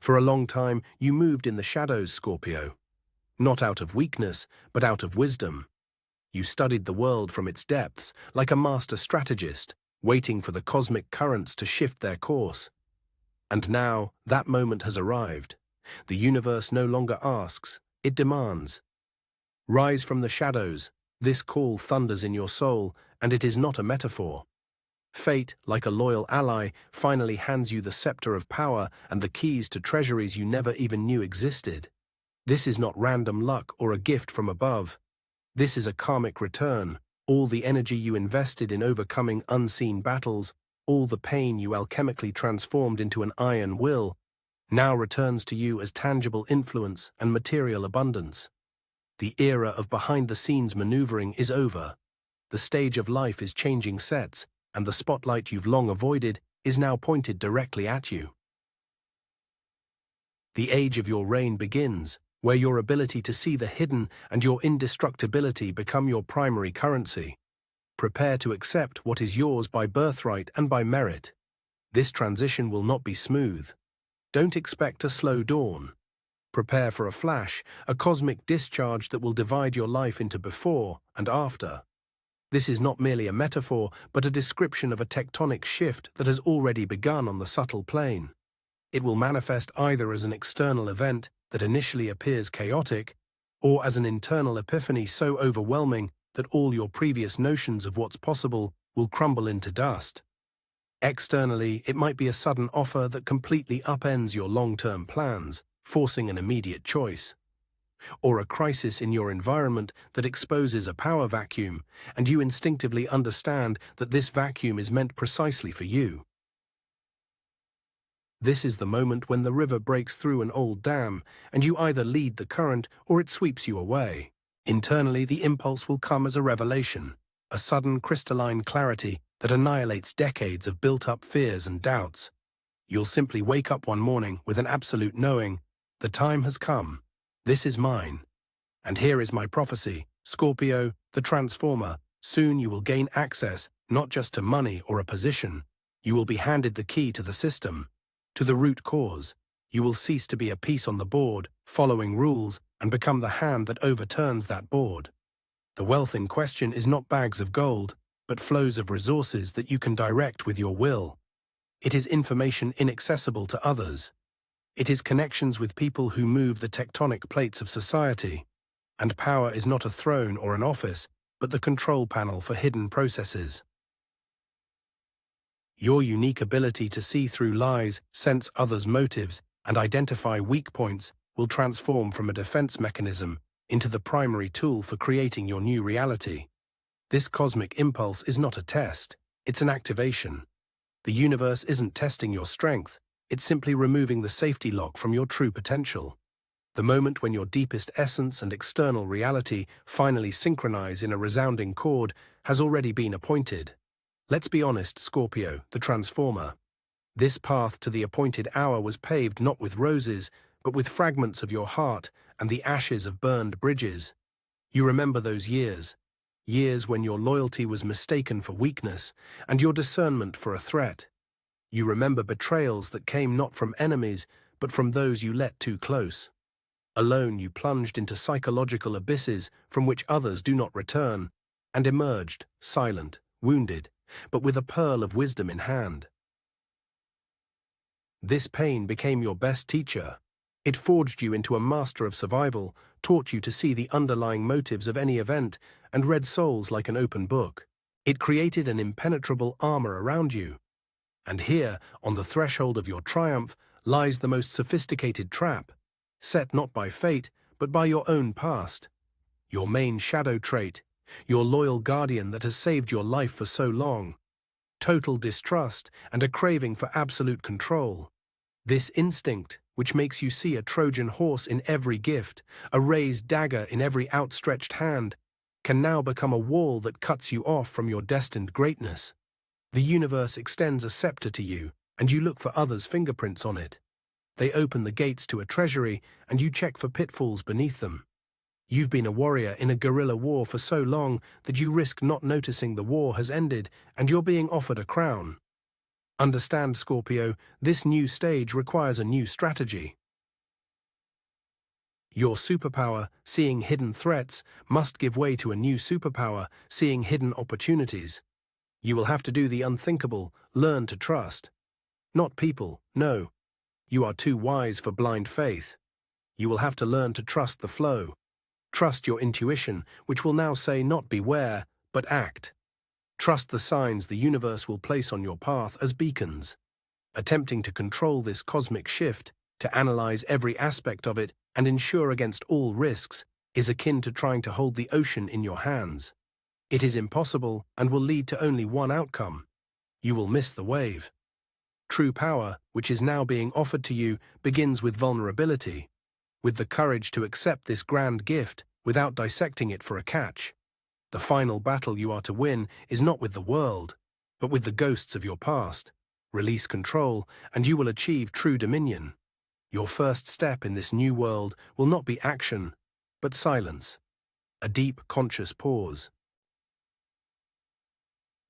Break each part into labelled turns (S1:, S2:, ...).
S1: For a long time, you moved in the shadows, Scorpio. Not out of weakness, but out of wisdom. You studied the world from its depths, like a master strategist, waiting for the cosmic currents to shift their course. And now, that moment has arrived. The universe no longer asks, it demands. Rise from the shadows. This call thunders in your soul, and it is not a metaphor. Fate, like a loyal ally, finally hands you the scepter of power and the keys to treasuries you never even knew existed. This is not random luck or a gift from above. This is a karmic return. All the energy you invested in overcoming unseen battles, all the pain you alchemically transformed into an iron will, now returns to you as tangible influence and material abundance. The era of behind-the-scenes maneuvering is over. The stage of life is changing sets, and the spotlight you've long avoided is now pointed directly at you. The age of your reign begins, where your ability to see the hidden and your indestructibility become your primary currency. Prepare to accept what is yours by birthright and by merit. This transition will not be smooth. Don't expect a slow dawn. Prepare for a flash, a cosmic discharge that will divide your life into before and after. This is not merely a metaphor, but a description of a tectonic shift that has already begun on the subtle plane. It will manifest either as an external event that initially appears chaotic, or as an internal epiphany so overwhelming that all your previous notions of what's possible will crumble into dust. Externally, it might be a sudden offer that completely upends your long-term plans, forcing an immediate choice. Or a crisis in your environment that exposes a power vacuum, and you instinctively understand that this vacuum is meant precisely for you. This is the moment when the river breaks through an old dam, and you either lead the current or it sweeps you away. Internally, the impulse will come as a revelation, a sudden crystalline clarity that annihilates decades of built-up fears and doubts. You'll simply wake up one morning with an absolute knowing, the time has come. This is mine. And here is my prophecy, Scorpio, the transformer. Soon you will gain access, not just to money or a position. You will be handed the key to the system, to the root cause. You will cease to be a piece on the board, following rules, and become the hand that overturns that board. The wealth in question is not bags of gold, but flows of resources that you can direct with your will. It is information inaccessible to others. It is connections with people who move the tectonic plates of society. And power is not a throne or an office, but the control panel for hidden processes. Your unique ability to see through lies, sense others' motives, and identify weak points will transform from a defense mechanism into the primary tool for creating your new reality. This cosmic impulse is not a test, it's an activation. The universe isn't testing your strength, it's simply removing the safety lock from your true potential. The moment when your deepest essence and external reality finally synchronize in a resounding chord has already been appointed. Let's be honest, Scorpio, the transformer. This path to the appointed hour was paved not with roses, but with fragments of your heart and the ashes of burned bridges. You remember those years when your loyalty was mistaken for weakness and your discernment for a threat. You remember betrayals that came not from enemies, but from those you let too close. Alone you plunged into psychological abysses from which others do not return, and emerged, silent, wounded, but with a pearl of wisdom in hand. This pain became your best teacher. It forged you into a master of survival, taught you to see the underlying motives of any event, and read souls like an open book. It created an impenetrable armor around you. And here, on the threshold of your triumph, lies the most sophisticated trap, set not by fate, but by your own past. Your main shadow trait, your loyal guardian that has saved your life for so long. Total distrust and a craving for absolute control. This instinct, which makes you see a Trojan horse in every gift, a raised dagger in every outstretched hand, can now become a wall that cuts you off from your destined greatness. The universe extends a scepter to you, and you look for others' fingerprints on it. They open the gates to a treasury, and you check for pitfalls beneath them. You've been a warrior in a guerrilla war for so long that you risk not noticing the war has ended and you're being offered a crown. Understand, Scorpio, this new stage requires a new strategy. Your superpower, seeing hidden threats, must give way to a new superpower, seeing hidden opportunities. You will have to do the unthinkable, learn to trust. Not people, no. You are too wise for blind faith. You will have to learn to trust the flow. Trust your intuition, which will now say not beware, but act. Trust the signs the universe will place on your path as beacons. Attempting to control this cosmic shift, to analyze every aspect of it and ensure against all risks, is akin to trying to hold the ocean in your hands. It is impossible and will lead to only one outcome. You will miss the wave. True power, which is now being offered to you, begins with vulnerability, with the courage to accept this grand gift without dissecting it for a catch. The final battle you are to win is not with the world, but with the ghosts of your past. Release control, and you will achieve true dominion. Your first step in this new world will not be action, but silence. A deep, conscious pause.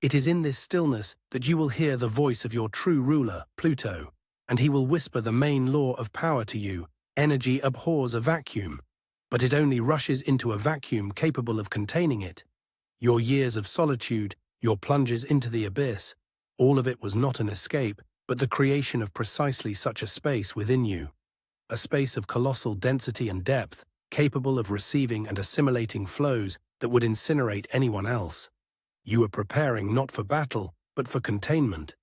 S1: It is in this stillness that you will hear the voice of your true ruler, Pluto, and he will whisper the main law of power to you. Energy abhors a vacuum, but it only rushes into a vacuum capable of containing it. Your years of solitude, your plunges into the abyss, all of it was not an escape, but the creation of precisely such a space within you. A space of colossal density and depth, capable of receiving and assimilating flows that would incinerate anyone else. You are preparing not for battle, but for containment.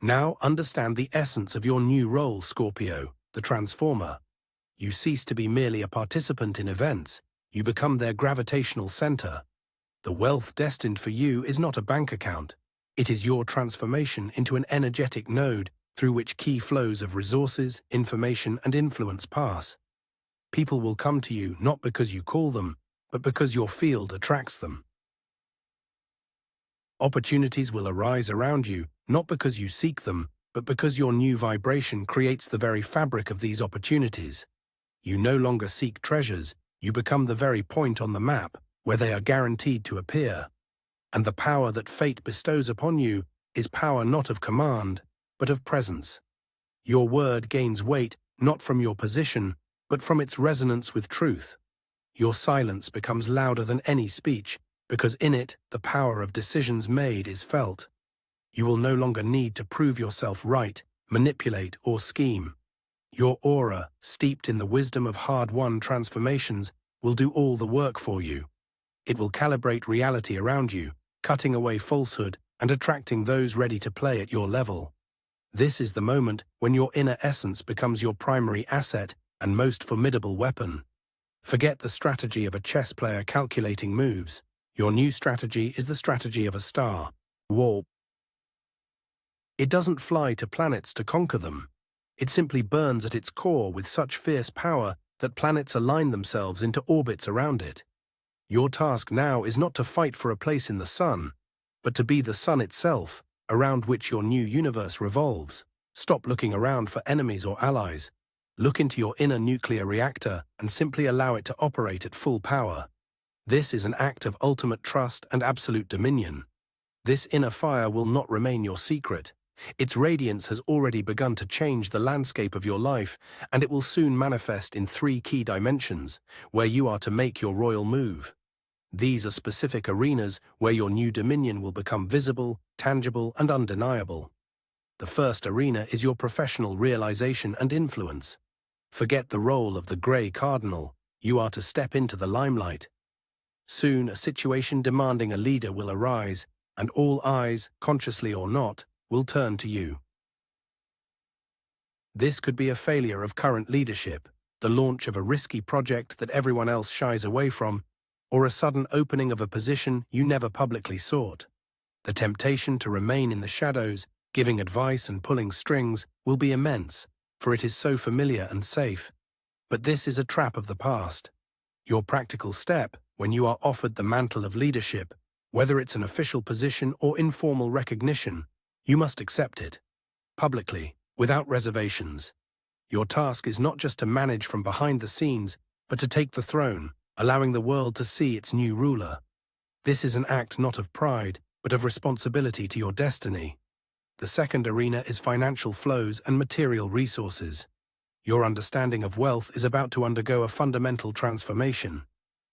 S1: Now understand the essence of your new role, Scorpio, the transformer. You cease to be merely a participant in events, you become their gravitational center. The wealth destined for you is not a bank account. It is your transformation into an energetic node through which key flows of resources, information, and influence pass. People will come to you not because you call them, but because your field attracts them. Opportunities will arise around you, not because you seek them, but because your new vibration creates the very fabric of these opportunities. You no longer seek treasures, you become the very point on the map where they are guaranteed to appear. And the power that fate bestows upon you is power not of command, but of presence. Your word gains weight not from your position, but from its resonance with truth. Your silence becomes louder than any speech, because in it the power of decisions made is felt. You will no longer need to prove yourself right, manipulate, or scheme. Your aura, steeped in the wisdom of hard-won transformations, will do all the work for you. It will calibrate reality around you, cutting away falsehood and attracting those ready to play at your level. This is the moment when your inner essence becomes your primary asset and most formidable weapon. Forget the strategy of a chess player calculating moves. Your new strategy is the strategy of a star. Warp. It doesn't fly to planets to conquer them. It simply burns at its core with such fierce power that planets align themselves into orbits around it. Your task now is not to fight for a place in the sun, but to be the sun itself, around which your new universe revolves. Stop looking around for enemies or allies. Look into your inner nuclear reactor and simply allow it to operate at full power. This is an act of ultimate trust and absolute dominion. This inner fire will not remain your secret. Its radiance has already begun to change the landscape of your life, and it will soon manifest in 3 key dimensions, where you are to make your royal move. These are specific arenas where your new dominion will become visible, tangible, and undeniable. The first arena is your professional realization and influence. Forget the role of the grey cardinal. You are to step into the limelight. Soon, a situation demanding a leader will arise, and all eyes, consciously or not, will turn to you. This could be a failure of current leadership, the launch of a risky project that everyone else shies away from, or a sudden opening of a position you never publicly sought. The temptation to remain in the shadows, giving advice and pulling strings, will be immense, for it is so familiar and safe. But this is a trap of the past. Your practical step, when you are offered the mantle of leadership, whether it's an official position or informal recognition, you must accept it. Publicly, without reservations. Your task is not just to manage from behind the scenes, but to take the throne, allowing the world to see its new ruler. This is an act not of pride, but of responsibility to your destiny. The second arena is financial flows and material resources. Your understanding of wealth is about to undergo a fundamental transformation.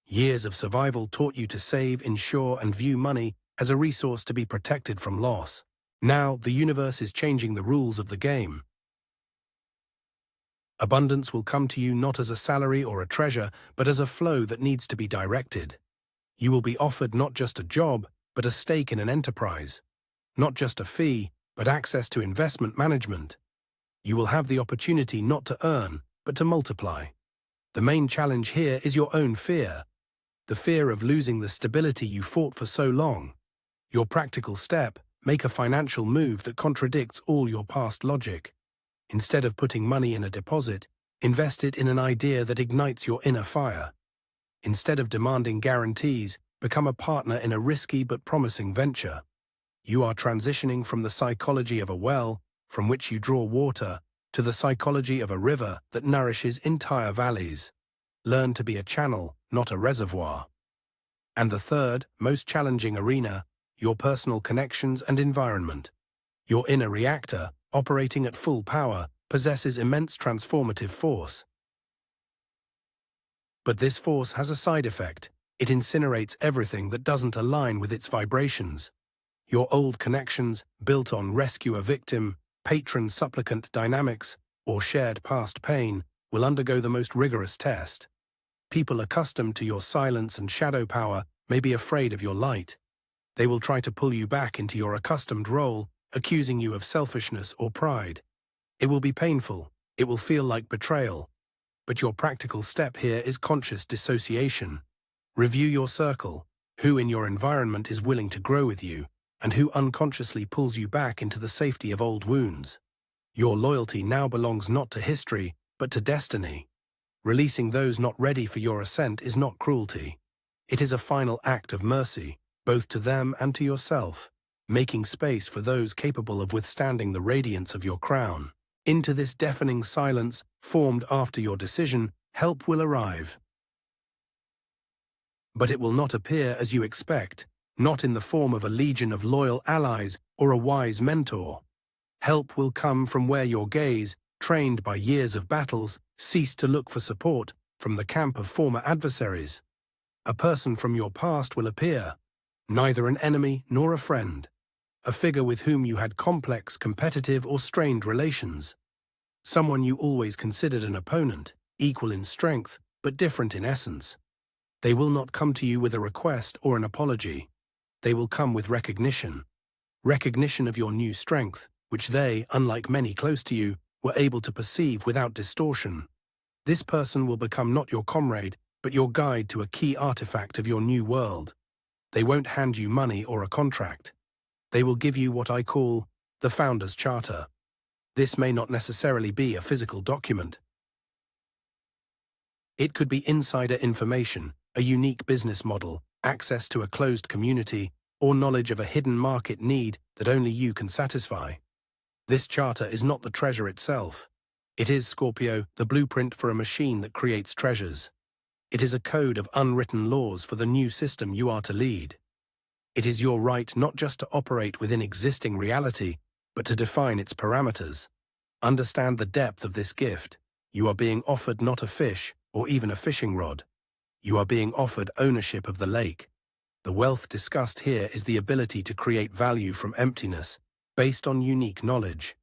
S1: Years of survival taught you to save, insure, and view money as a resource to be protected from loss. Now, the universe is changing the rules of the game. Abundance will come to you not as a salary or a treasure, but as a flow that needs to be directed. You will be offered not just a job, but a stake in an enterprise. Not just a fee, but access to investment management. You will have the opportunity not to earn, but to multiply. The main challenge here is your own fear. The fear of losing the stability you fought for so long. Your practical step: make a financial move that contradicts all your past logic. Instead of putting money in a deposit, invest it in an idea that ignites your inner fire. Instead of demanding guarantees, become a partner in a risky but promising venture. You are transitioning from the psychology of a well, from which you draw water, to the psychology of a river that nourishes entire valleys. Learn to be a channel, not a reservoir. And the third, most challenging arena: your personal connections and environment. Your inner reactor, operating at full power, possesses immense transformative force. But this force has a side effect. It incinerates everything that doesn't align with its vibrations. Your old connections, built on rescuer-victim, patron-supplicant dynamics, or shared past pain, will undergo the most rigorous test. People accustomed to your silence and shadow power may be afraid of your light. They will try to pull you back into your accustomed role, accusing you of selfishness or pride. It will be painful. It will feel like betrayal. But your practical step here is conscious dissociation. Review your circle. Who in your environment is willing to grow with you, and who unconsciously pulls you back into the safety of old wounds? Your loyalty now belongs not to history, but to destiny. Releasing those not ready for your ascent is not cruelty. It is a final act of mercy, both to them and to yourself, making space for those capable of withstanding the radiance of your crown. Into this deafening silence, formed after your decision, help will arrive. But it will not appear as you expect, not in the form of a legion of loyal allies or a wise mentor. Help will come from where your gaze, trained by years of battles, ceased to look for support from the camp of former adversaries. A person from your past will appear, neither an enemy nor a friend. A figure with whom you had complex, competitive, or strained relations. Someone you always considered an opponent, equal in strength, but different in essence. They will not come to you with a request or an apology. They will come with recognition. Recognition of your new strength, which they, unlike many close to you, were able to perceive without distortion. This person will become not your comrade, but your guide to a key artifact of your new world. They won't hand you money or a contract. They will give you what I call the Founder's Charter. This may not necessarily be a physical document. It could be insider information, a unique business model, access to a closed community, or knowledge of a hidden market need that only you can satisfy. This charter is not the treasure itself. It is, Scorpio, the blueprint for a machine that creates treasures. It is a code of unwritten laws for the new system you are to lead. It is your right not just to operate within existing reality, but to define its parameters. Understand the depth of this gift. You are being offered not a fish or even a fishing rod. You are being offered ownership of the lake. The wealth discussed here is the ability to create value from emptiness, based on unique knowledge.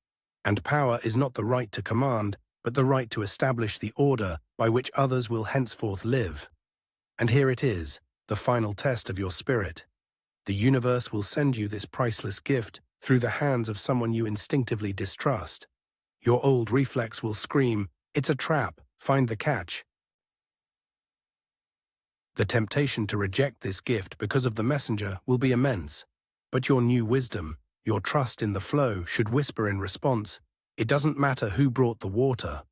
S1: And power is not the right to command, but the right to establish the order by which others will henceforth live. And here it is, the final test of your spirit. The universe will send you this priceless gift through the hands of someone you instinctively distrust. Your old reflex will scream, "It's a trap, find the catch." The temptation to reject this gift because of the messenger will be immense. But your new wisdom, your trust in the flow, should whisper in response, "It doesn't matter who brought the water.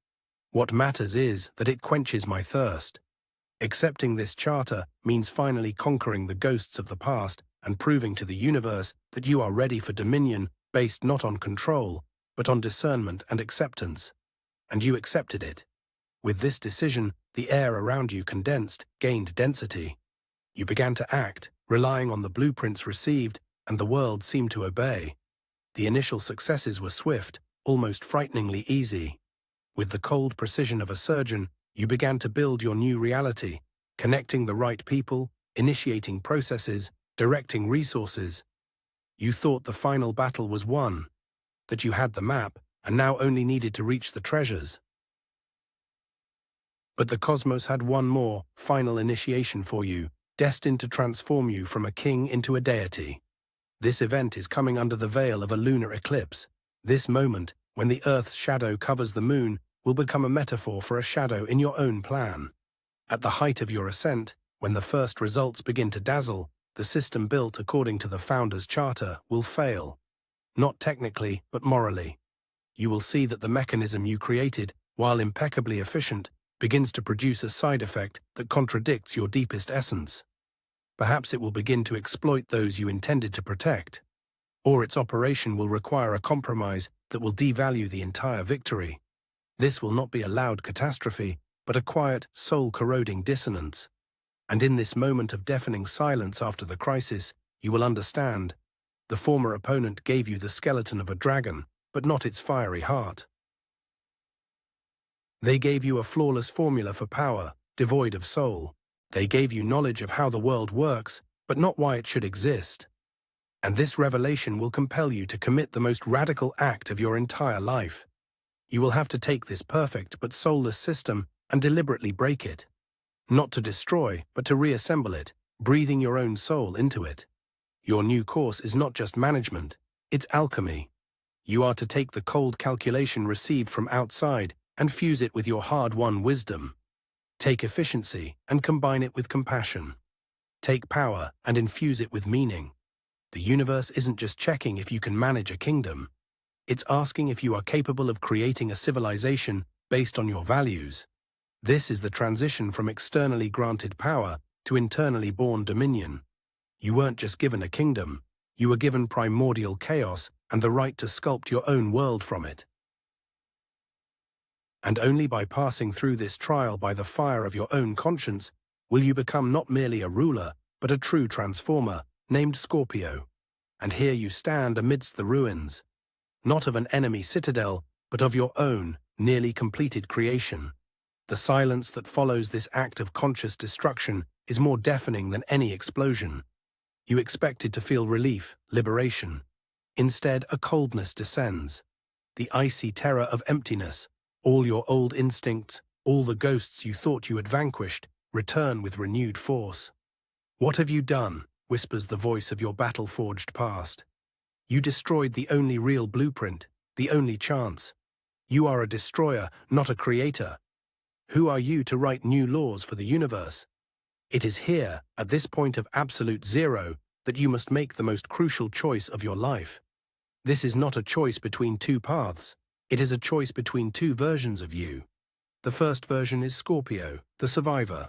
S1: What matters is that it quenches my thirst." Accepting this charter means finally conquering the ghosts of the past and proving to the universe that you are ready for dominion based not on control, but on discernment and acceptance. And you accepted it. With this decision, the air around you condensed, gained density. You began to act, relying on the blueprints received, and the world seemed to obey. The initial successes were swift, almost frighteningly easy. With the cold precision of a surgeon, you began to build your new reality, connecting the right people, initiating processes, directing resources. You thought the final battle was won, that you had the map, and now only needed to reach the treasures. But the cosmos had one more, final initiation for you, destined to transform you from a king into a deity. This event is coming under the veil of a lunar eclipse. This moment, when the Earth's shadow covers the moon, will become a metaphor for a shadow in your own plan. At the height of your ascent, when the first results begin to dazzle, the system built according to the Founder's Charter will fail. Not technically, but morally. You will see that the mechanism you created, while impeccably efficient, begins to produce a side effect that contradicts your deepest essence. Perhaps it will begin to exploit those you intended to protect, or its operation will require a compromise that will devalue the entire victory. This will not be a loud catastrophe, but a quiet, soul-corroding dissonance. And in this moment of deafening silence after the crisis, you will understand. The former opponent gave you the skeleton of a dragon, but not its fiery heart. They gave you a flawless formula for power, devoid of soul. They gave you knowledge of how the world works, but not why it should exist. And this revelation will compel you to commit the most radical act of your entire life. You will have to take this perfect but soulless system and deliberately break it. Not to destroy, but to reassemble it, breathing your own soul into it. Your new course is not just management, it's alchemy. You are to take the cold calculation received from outside and fuse it with your hard-won wisdom. Take efficiency and combine it with compassion. Take power and infuse it with meaning. The universe isn't just checking if you can manage a kingdom. It's asking if you are capable of creating a civilization based on your values. This is the transition from externally granted power to internally born dominion. You weren't just given a kingdom, you were given primordial chaos and the right to sculpt your own world from it. And only by passing through this trial by the fire of your own conscience will you become not merely a ruler, but a true transformer, named Scorpio. And here you stand amidst the ruins, not of an enemy citadel, but of your own, nearly completed creation. The silence that follows this act of conscious destruction is more deafening than any explosion. You expected to feel relief, liberation. Instead, a coldness descends. The icy terror of emptiness. All your old instincts, all the ghosts you thought you had vanquished, return with renewed force. What have you done? Whispers the voice of your battle-forged past. You destroyed the only real blueprint, the only chance. You are a destroyer, not a creator. Who are you to write new laws for the universe? It is here, at this point of absolute zero, that you must make the most crucial choice of your life. This is not a choice between two paths. It is a choice between two versions of you. The first version is Scorpio, the survivor.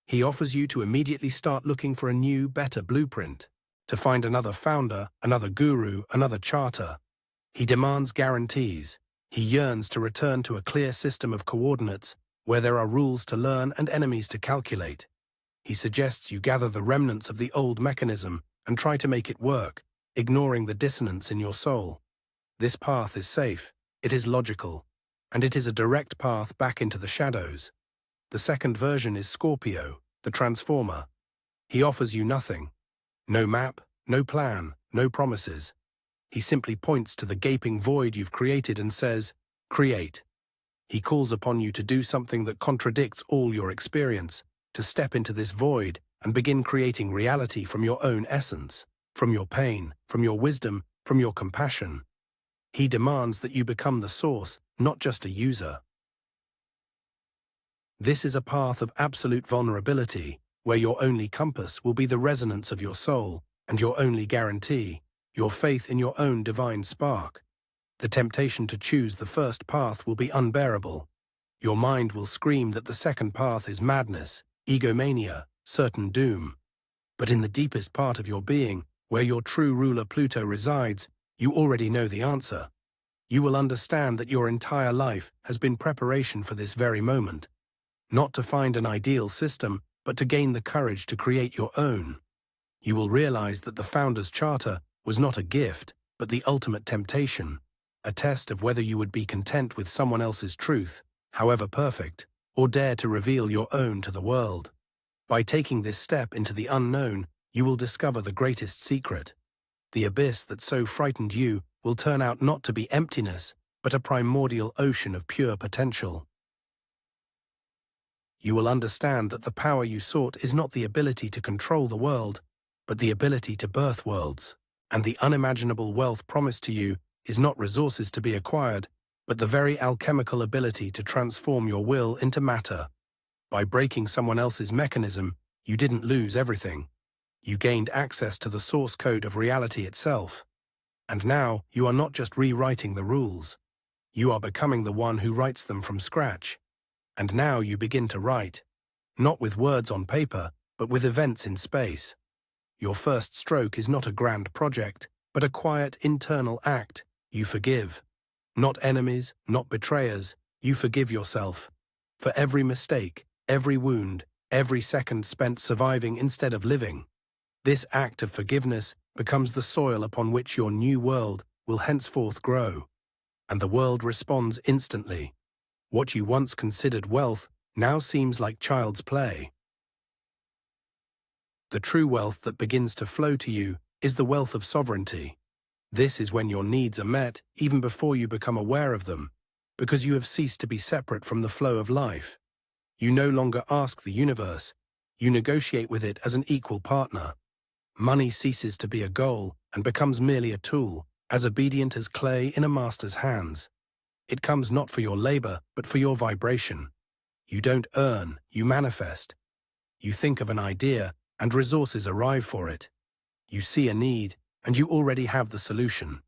S1: He offers you to immediately start looking for a new, better blueprint, to find another founder, another guru, another charter. He demands guarantees. He yearns to return to a clear system of coordinates where there are rules to learn and enemies to calculate. He suggests you gather the remnants of the old mechanism and try to make it work, ignoring the dissonance in your soul. This path is safe, it is logical, and it is a direct path back into the shadows. The second version is Scorpio, the transformer. He offers you nothing. No map, no plan, no promises. He simply points to the gaping void you've created and says, "Create." He calls upon you to do something that contradicts all your experience, to step into this void and begin creating reality from your own essence, from your pain, from your wisdom, from your compassion. He demands that you become the source, not just a user. This is a path of absolute vulnerability, where your only compass will be the resonance of your soul, and your only guarantee, your faith in your own divine spark. The temptation to choose the first path will be unbearable. Your mind will scream that the second path is madness, egomania, certain doom. But in the deepest part of your being, where your true ruler Pluto resides, you already know the answer. You will understand that your entire life has been preparation for this very moment. Not to find an ideal system, but to gain the courage to create your own. You will realize that the Founder's Charter was not a gift, but the ultimate temptation, a test of whether you would be content with someone else's truth, however perfect, or dare to reveal your own to the world. By taking this step into the unknown, you will discover the greatest secret. The abyss that so frightened you will turn out not to be emptiness, but a primordial ocean of pure potential. You will understand that the power you sought is not the ability to control the world, but the ability to birth worlds. And the unimaginable wealth promised to you is not resources to be acquired, but the very alchemical ability to transform your will into matter. By breaking someone else's mechanism, you didn't lose everything. You gained access to the source code of reality itself. And now, you are not just rewriting the rules. You are becoming the one who writes them from scratch. And now you begin to write, not with words on paper, but with events in space. Your first stroke is not a grand project, but a quiet internal act. You forgive. Not enemies, not betrayers. You forgive yourself. For every mistake, every wound, every second spent surviving instead of living. This act of forgiveness becomes the soil upon which your new world will henceforth grow. And the world responds instantly. What you once considered wealth now seems like child's play. The true wealth that begins to flow to you is the wealth of sovereignty. This is when your needs are met even before you become aware of them, because you have ceased to be separate from the flow of life. You no longer ask the universe, you negotiate with it as an equal partner. Money ceases to be a goal and becomes merely a tool, as obedient as clay in a master's hands. It comes not for your labor, but for your vibration. You don't earn, you manifest. You think of an idea, and resources arrive for it. You see a need, and you already have the solution.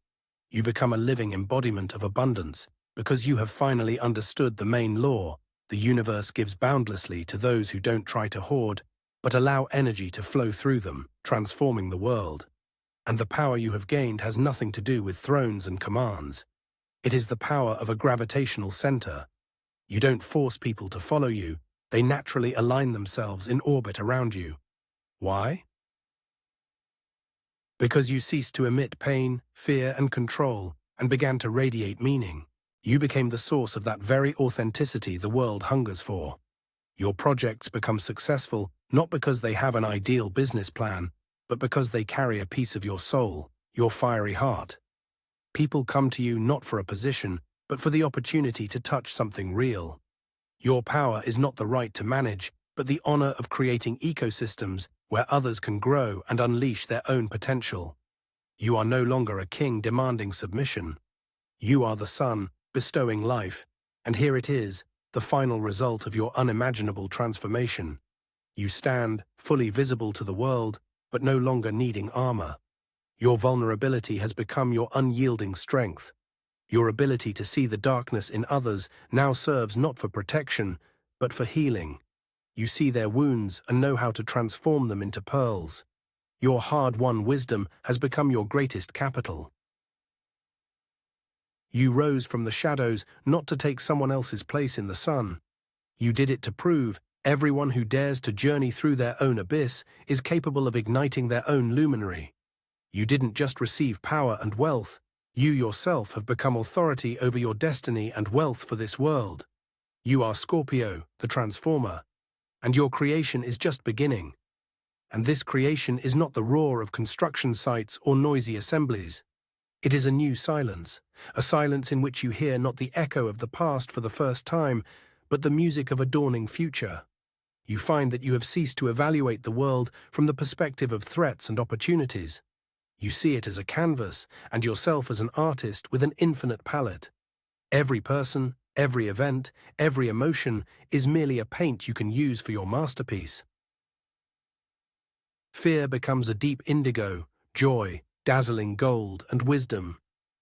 S1: You become a living embodiment of abundance, because you have finally understood the main law. The universe gives boundlessly to those who don't try to hoard, but allow energy to flow through them, transforming the world. And the power you have gained has nothing to do with thrones and commands. It is the power of a gravitational center. You don't force people to follow you, they naturally align themselves in orbit around you. Why? Because you ceased to emit pain, fear, and control, and began to radiate meaning. You became the source of that very authenticity the world hungers for. Your projects become successful not because they have an ideal business plan, but because they carry a piece of your soul, your fiery heart. People come to you not for a position, but for the opportunity to touch something real. Your power is not the right to manage, but the honor of creating ecosystems where others can grow and unleash their own potential. You are no longer a king demanding submission. You are the sun, bestowing life, and here it is, the final result of your unimaginable transformation. You stand, fully visible to the world, but no longer needing armor. Your vulnerability has become your unyielding strength. Your ability to see the darkness in others now serves not for protection, but for healing. You see their wounds and know how to transform them into pearls. Your hard-won wisdom has become your greatest capital. You rose from the shadows not to take someone else's place in the sun. You did it to prove everyone who dares to journey through their own abyss is capable of igniting their own luminary. You didn't just receive power and wealth, you yourself have become authority over your destiny and wealth for this world. You are Scorpio, the transformer, and your creation is just beginning. And this creation is not the roar of construction sites or noisy assemblies. It is a new silence, a silence in which you hear not the echo of the past for the first time, but the music of a dawning future. You find that you have ceased to evaluate the world from the perspective of threats and opportunities. You see it as a canvas, and yourself as an artist with an infinite palette. Every person, every event, every emotion is merely a paint you can use for your masterpiece. Fear becomes a deep indigo, joy, dazzling gold, and wisdom.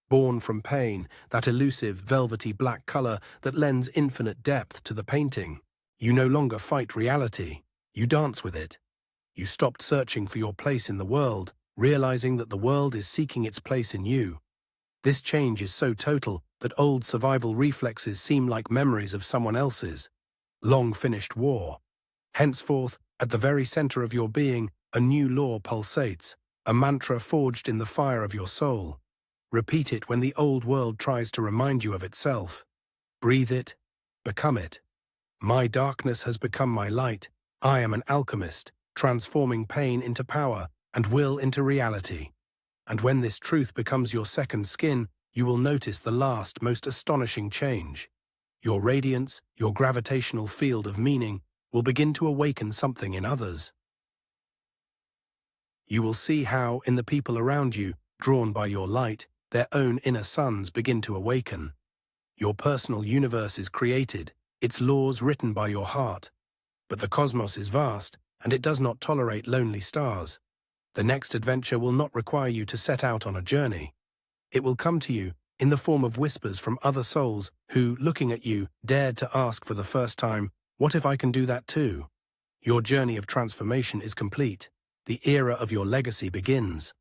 S1: Born from pain, that elusive, velvety black color that lends infinite depth to the painting. You no longer fight reality, you dance with it. You stopped searching for your place in the world, realizing that the world is seeking its place in you. This change is so total that old survival reflexes seem like memories of someone else's long-finished war. Henceforth, at the very center of your being, a new law pulsates, a mantra forged in the fire of your soul. Repeat it when the old world tries to remind you of itself. Breathe it, become it. My darkness has become my light. I am an alchemist, transforming pain into power and will into reality. And when this truth becomes your second skin, you will notice the last, most astonishing change. Your radiance, your gravitational field of meaning, will begin to awaken something in others. You will see how, in the people around you, drawn by your light, their own inner suns begin to awaken. Your personal universe is created, its laws written by your heart. But the cosmos is vast, and it does not tolerate lonely stars. The next adventure will not require you to set out on a journey. It will come to you in the form of whispers from other souls who, looking at you, dared to ask for the first time, "What if I can do that too?" Your journey of transformation is complete. The era of your legacy begins.